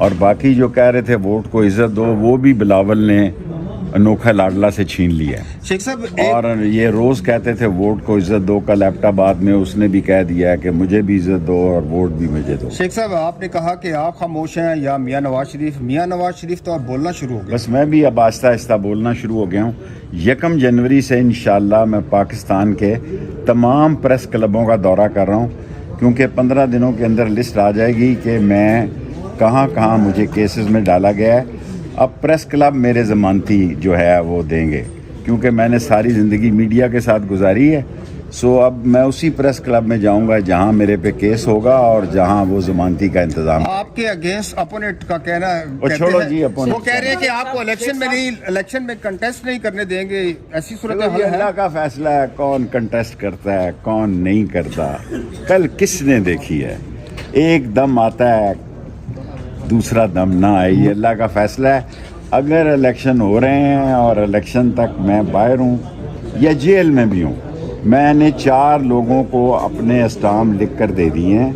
اور باقی جو کہہ رہے تھے ووٹ کو عزت دو، وہ بھی بلاول نے انوکھا لاڈلا سے چھین لیا ہے۔ شیخ صاحب اور یہ روز کہتے تھے ووٹ کو عزت دو، کل ایبٹ آباد میں اس نے بھی کہہ دیا ہے کہ مجھے بھی عزت دو اور ووٹ بھی مجھے دو۔ شیخ صاحب آپ نے کہا کہ آپ خاموش ہیں یا میاں نواز شریف تو آپ بولنا شروع ہو گئے۔ بس میں بھی اب آہستہ آہستہ بولنا شروع ہو گیا ہوں۔ 1 جنوری سے انشاءاللہ میں پاکستان کے تمام پریس کلبوں کا دورہ کر رہا ہوں، کیونکہ 15 دنوں کے اندر لسٹ آ جائے گی کہ میں کہاں کہاں مجھے کیسز میں ڈالا گیا ہے۔ اب پریس کلب میرے ضمانتی جو ہے وہ دیں گے، کیونکہ میں نے ساری زندگی میڈیا کے ساتھ گزاری ہے۔ سو اب میں اسی پریس کلب میں جاؤں گا جہاں میرے پہ کیس ہوگا اور جہاں وہ ضمانتی کا انتظام۔ آپ کے اگینسٹ اپوننٹ کا کہنا ہے، چھوڑو جی اپوننٹ، وہ کہہ رہے ہیں کہ آپ کو الیکشن میں کنٹیسٹ نہیں کرنے دیں گے، ایسی صورتحال یہ ہے؟ اللہ کا فیصلہ ہے، کون کنٹیسٹ کرتا ہے کون نہیں کرتا۔ کل کس نے دیکھی ہے؟ ایک دم آتا ہے دوسرا دم نہ آئے، یہ اللہ کا فیصلہ ہے۔ اگر الیکشن ہو رہے ہیں اور الیکشن تک میں باہر ہوں یا جیل میں بھی ہوں، میں نے 4 لوگوں کو اپنے اسٹام لکھ کر دے دیے ہیں،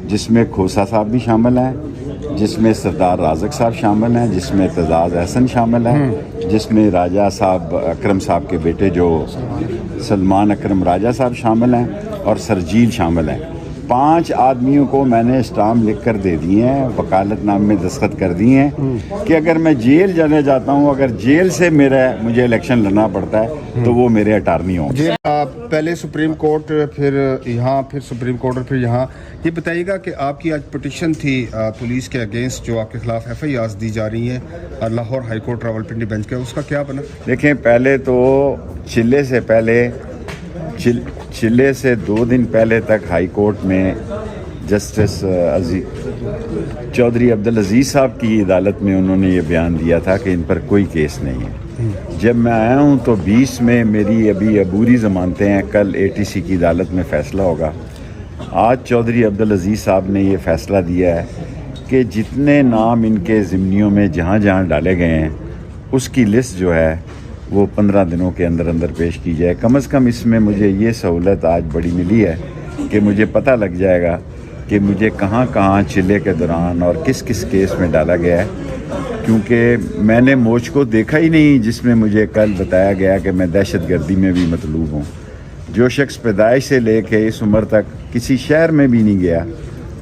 جس میں کھوسا صاحب بھی شامل ہیں، جس میں سردار رازق صاحب شامل ہیں، جس میں اعتزاز احسن شامل ہیں، جس میں راجہ صاحب اکرم صاحب کے بیٹے جو سلمان اکرم راجہ صاحب شامل ہیں اور سرجیل شامل ہیں۔ 5 آدمیوں کو میں نے اسٹام لکھ کر دے دیے ہیں، وکالت نامے میں دستخط کر دیے ہیں کہ اگر میں جیل جانے جاتا ہوں، اگر جیل سے مجھے الیکشن لڑنا پڑتا ہے تو وہ میرے اٹارنی ہوں گے۔ پہلے سپریم کورٹ، پھر یہاں، پھر سپریم کورٹ اور پھر یہاں، یہ بتائیے گا کہ آپ کی آج پٹیشن تھی پولیس کے اگینسٹ جو آپ کے خلاف FIRs دی جا رہی ہیں Lahore high court Rawalpindi bench کا، اس کا کیا بنا؟ دیکھیں، پہلے تو چلے سے 2 دن پہلے تک ہائی کورٹ میں جسٹس چودھری عبدالعزیز صاحب کی عدالت میں انہوں نے یہ بیان دیا تھا کہ ان پر کوئی کیس نہیں ہے۔ جب میں آیا ہوں تو 20 میں میری ابھی عبوری ضمانتیں ہیں، کل ATC کی عدالت میں فیصلہ ہوگا۔ آج چودھری عبدالعزیز صاحب نے یہ فیصلہ دیا ہے کہ جتنے نام ان کے ضمنیوں میں جہاں جہاں ڈالے گئے ہیں اس کی لسٹ جو ہے وہ 15 دنوں کے اندر اندر پیش کی جائے۔ کم از کم اس میں مجھے یہ سہولت آج بڑی ملی ہے کہ مجھے پتہ لگ جائے گا کہ مجھے کہاں کہاں چلے کے دوران اور کس کس کیس میں ڈالا گیا ہے، کیونکہ میں نے موج کو دیکھا ہی نہیں جس میں مجھے کل بتایا گیا کہ میں دہشت گردی میں بھی مطلوب ہوں۔ جو شخص پیدائش سے لے کے اس عمر تک کسی شہر میں بھی نہیں گیا،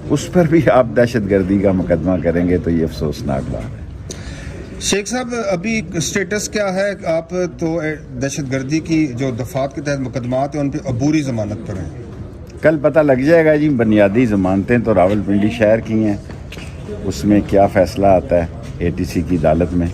اس پر بھی آپ دہشت گردی کا مقدمہ کریں گے تو یہ افسوسناک بات ہے۔ شیخ صاحب ابھی سٹیٹس کیا ہے؟ آپ تو دہشت گردی کی جو دفعات کے تحت مقدمات ہیں ان پہ عبوری ضمانت پر ہیں، کل پتہ لگ جائے گا جی۔ بنیادی ضمانتیں تو راولپنڈی شہر کی ہیں، اس میں کیا فیصلہ آتا ہے ATC کی عدالت میں۔